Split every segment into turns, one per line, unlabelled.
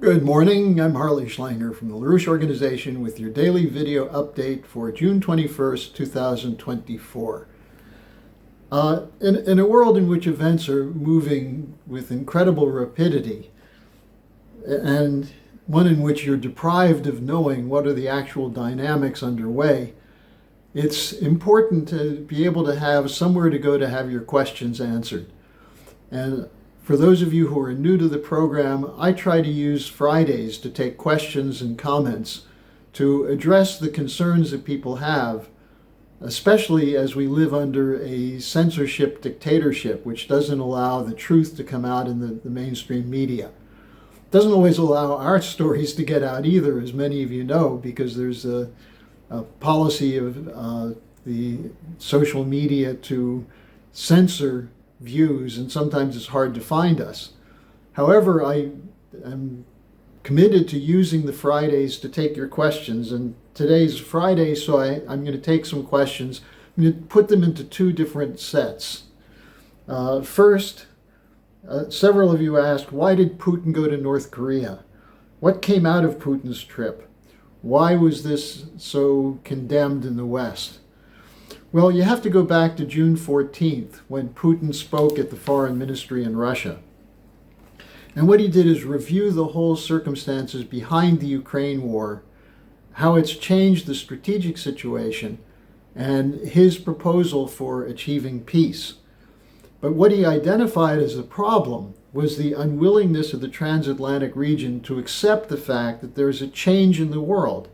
Good morning, I'm Harley Schlanger from the LaRouche Organization with your daily video update for June 21st, 2024. In a world in which events are moving with incredible rapidity, and one in which you're deprived of knowing what are the actual dynamics underway, it's important to be able to have somewhere to go to have your questions answered. And for those of you who are new to the program, I try to use Fridays to take questions and comments to address the concerns that people have, especially as we live under a censorship dictatorship, which doesn't allow the truth to come out in the mainstream media. It doesn't always allow our stories to get out either, as many of you know, because there's a policy of the social media to censor views, and sometimes it's hard to find us. However, I am committed to using the Fridays to take your questions, and today's Friday, so I'm going to take some questions. I'm going to put them into two different sets. First, several of you asked, why did Putin go to North Korea? What came out of Putin's trip? Why was this so condemned in the West? Well, you have to go back to June 14th when Putin spoke at the Foreign Ministry in Russia. And what he did is review the whole circumstances behind the Ukraine war, how it's changed the strategic situation, and his proposal for achieving peace. But what he identified as a problem was the unwillingness of the transatlantic region to accept the fact that there's a change in the world.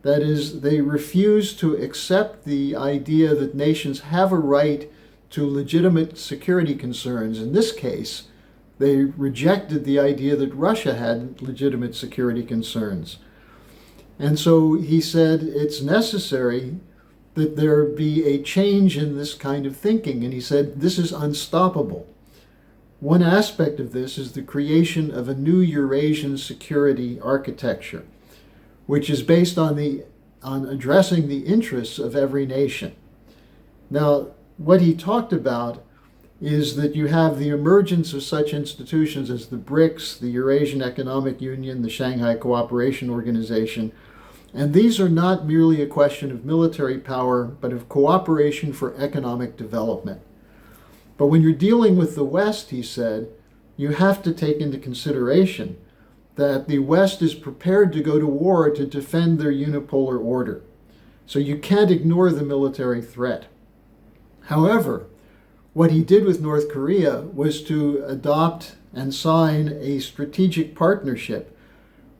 That is, they refuse to accept the idea that nations have a right to legitimate security concerns. In this case, they rejected the idea that Russia had legitimate security concerns. And so he said it's necessary that there be a change in this kind of thinking. And he said this is unstoppable. One aspect of this is the creation of a new Eurasian security architecture, which is based on addressing the interests of every nation. Now, what he talked about is that you have the emergence of such institutions as the BRICS, the Eurasian Economic Union, the Shanghai Cooperation Organization, and these are not merely a question of military power, but of cooperation for economic development. But when you're dealing with the West, he said, you have to take into consideration that the West is prepared to go to war to defend their unipolar order. So you can't ignore the military threat. However, what he did with North Korea was to adopt and sign a strategic partnership,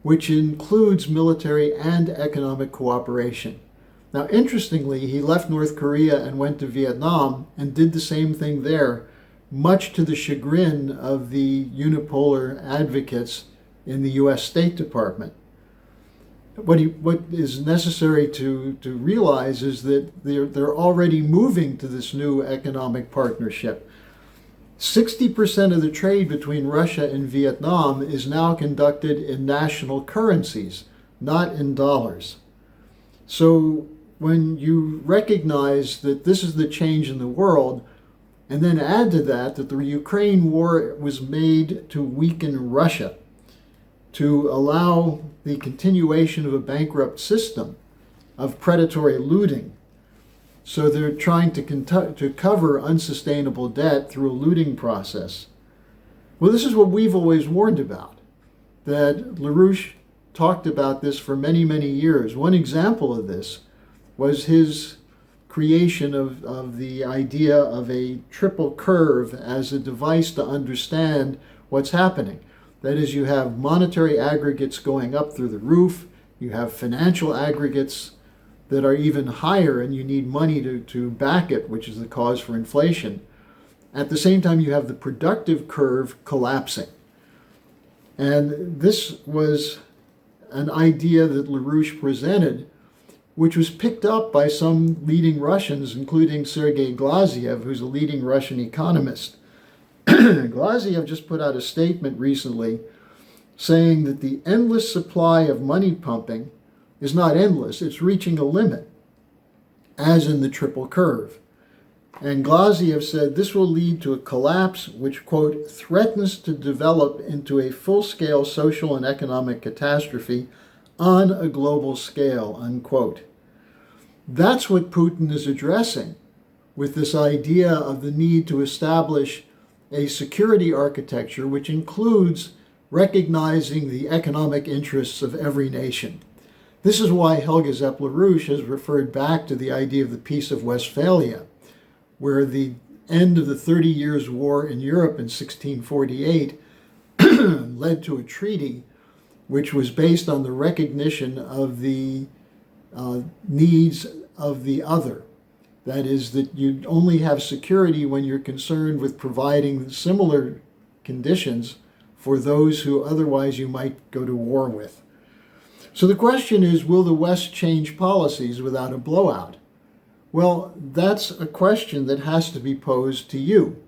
which includes military and economic cooperation. Now, interestingly, he left North Korea and went to Vietnam and did the same thing there, much to the chagrin of the unipolar advocates in the U.S. State Department. What is necessary to realize is that they're already moving to this new economic partnership. 60% of the trade between Russia and Vietnam is now conducted in national currencies, not in dollars. So when you recognize that this is the change in the world, and then add to that the Ukraine war was made to weaken Russia, to allow the continuation of a bankrupt system of predatory looting. So they're trying to cover unsustainable debt through a looting process. Well, this is what we've always warned about, that LaRouche talked about this for many, many years. One example of this was his creation of the idea of a triple curve as a device to understand what's happening. That is, you have monetary aggregates going up through the roof, you have financial aggregates that are even higher, and you need money to back it, which is the cause for inflation. At the same time, you have the productive curve collapsing. And this was an idea that LaRouche presented, which was picked up by some leading Russians, including Sergei Glaziev, who's a leading Russian economist. Glaziev just put out a statement recently saying that the endless supply of money pumping is not endless, it's reaching a limit, as in the triple curve. And Glaziev said this will lead to a collapse which, quote, threatens to develop into a full-scale social and economic catastrophe on a global scale, unquote. That's what Putin is addressing with this idea of the need to establish a security architecture which includes recognizing the economic interests of every nation. This is why Helge Zeppler-Roush has referred back to the idea of the Peace of Westphalia, where the end of the 30 Years' War in Europe in 1648 led to a treaty which was based on the recognition of the needs of the other. That is, that you only have security when you're concerned with providing similar conditions for those who otherwise you might go to war with. So the question is, will the West change policies without a blowout? Well, that's a question that has to be posed to you.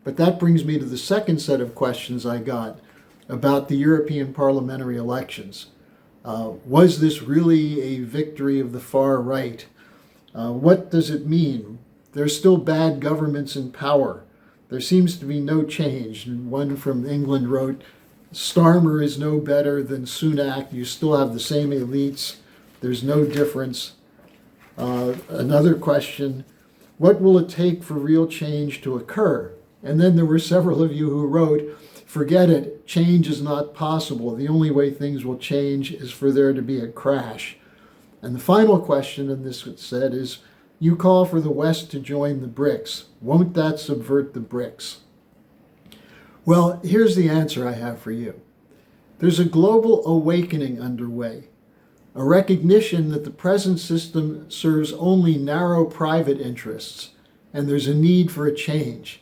But that brings me to the second set of questions I got about the European parliamentary elections. Was this really a victory of the far right? What does it mean? There's still bad governments in power. There seems to be no change. And one from England wrote, Starmer is no better than Sunak. You still have the same elites. There's no difference. Another question, what will it take for real change to occur? And then there were several of you who wrote, forget it, change is not possible. The only way things will change is for there to be a crash. And the final question in this said is, you call for the West to join the BRICS. Won't that subvert the BRICS? Well, here's the answer I have for you. There's a global awakening underway, a recognition that the present system serves only narrow private interests, and there's a need for a change.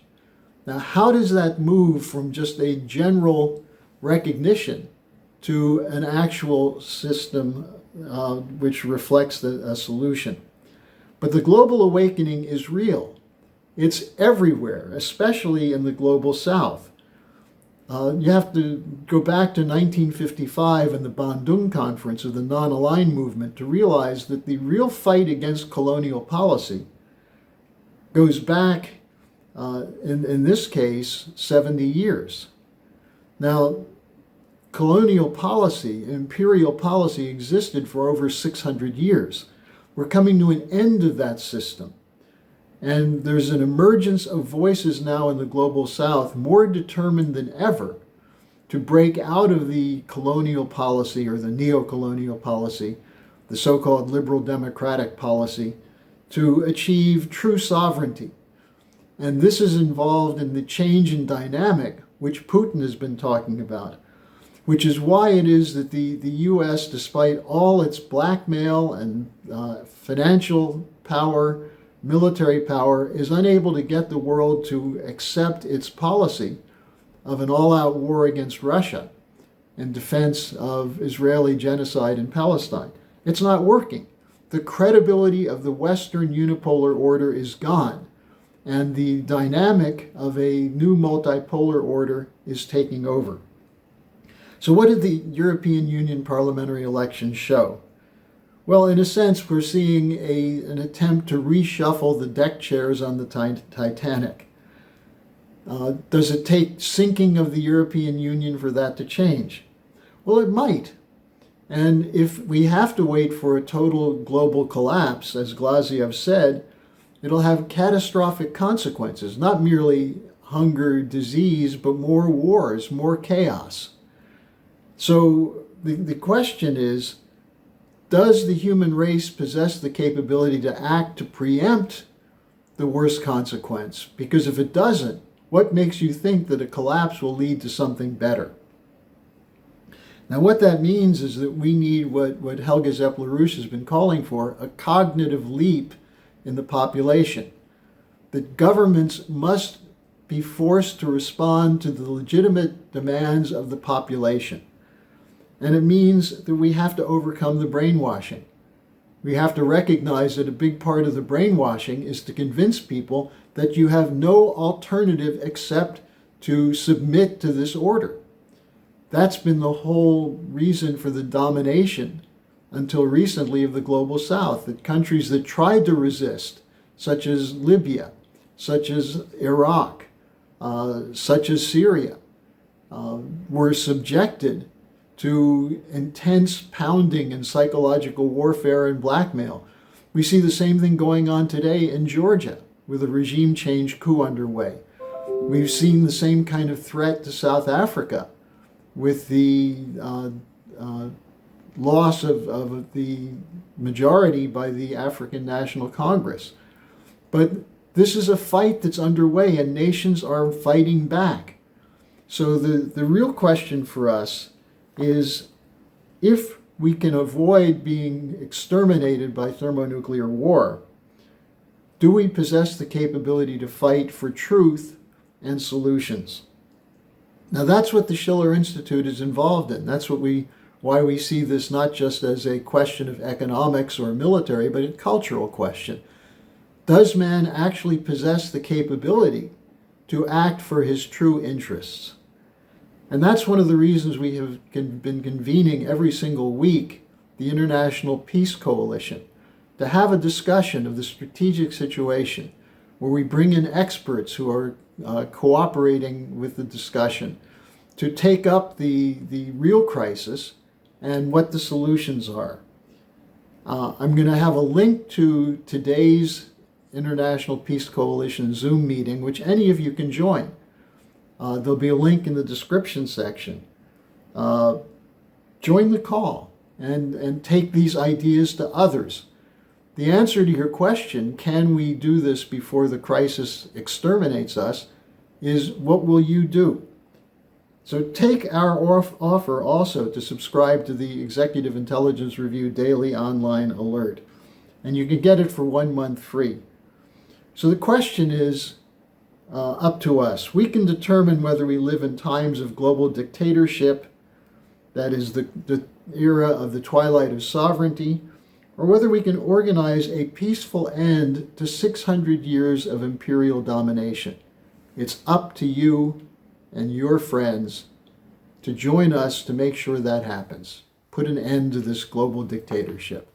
Now, how does that move from just a general recognition to an actual system which reflects a solution? But the global awakening is real. It's everywhere, especially in the global South. You have to go back to 1955 and the Bandung Conference of the Non-Aligned Movement to realize that the real fight against colonial policy goes back, in this case, 70 years. Now, colonial policy, imperial policy existed for over 600 years. We're coming to an end of that system. And there's an emergence of voices now in the global South more determined than ever to break out of the colonial policy or the neo-colonial policy, the so-called liberal democratic policy, to achieve true sovereignty. And this is involved in the change in dynamic, which Putin has been talking about, which is why it is that the U.S., despite all its blackmail and financial power, military power, is unable to get the world to accept its policy of an all-out war against Russia in defense of Israeli genocide in Palestine. It's not working. The credibility of the Western unipolar order is gone, and the dynamic of a new multipolar order is taking over. So what did the European Union parliamentary elections show? Well, in a sense, we're seeing an attempt to reshuffle the deck chairs on the Titanic. Does it take sinking of the European Union for that to change? Well, it might. And if we have to wait for a total global collapse, as Glaziev said, it'll have catastrophic consequences, not merely hunger, disease, but more wars, more chaos. So the question is, does the human race possess the capability to act to preempt the worst consequence? Because if it doesn't, what makes you think that a collapse will lead to something better? Now, what that means is that we need what Helge Zeppler-Roush has been calling for, a cognitive leap in the population. That governments must be forced to respond to the legitimate demands of the population. And it means that we have to overcome the brainwashing. We have to recognize that a big part of the brainwashing is to convince people that you have no alternative except to submit to this order. That's been the whole reason for the domination until recently of the global South, that countries that tried to resist, such as Libya, such as Iraq, such as Syria, were subjected to intense pounding and psychological warfare and blackmail. We see the same thing going on today in Georgia with a regime change coup underway. We've seen the same kind of threat to South Africa with the loss of the majority by the African National Congress. But this is a fight that's underway, and nations are fighting back. So the real question for us is, if we can avoid being exterminated by thermonuclear war, do we possess the capability to fight for truth and solutions? Now that's what the Schiller Institute is involved in. That's why we see this not just as a question of economics or military, but a cultural question. Does man actually possess the capability to act for his true interests? And that's one of the reasons we have been convening every single week the International Peace Coalition, to have a discussion of the strategic situation where we bring in experts who are cooperating with the discussion to take up the real crisis and what the solutions are. I'm going to have a link to today's International Peace Coalition Zoom meeting, which any of you can join. There'll be a link in the description section. Join the call and take these ideas to others. The answer to your question, can we do this before the crisis exterminates us, is what will you do? So take our offer also to subscribe to the Executive Intelligence Review Daily Online Alert. And you can get it for 1 month free. So the question is up to us. We can determine whether we live in times of global dictatorship, that is the era of the twilight of sovereignty, or whether we can organize a peaceful end to 600 years of imperial domination. It's up to you and your friends to join us to make sure that happens. Put an end to this global dictatorship.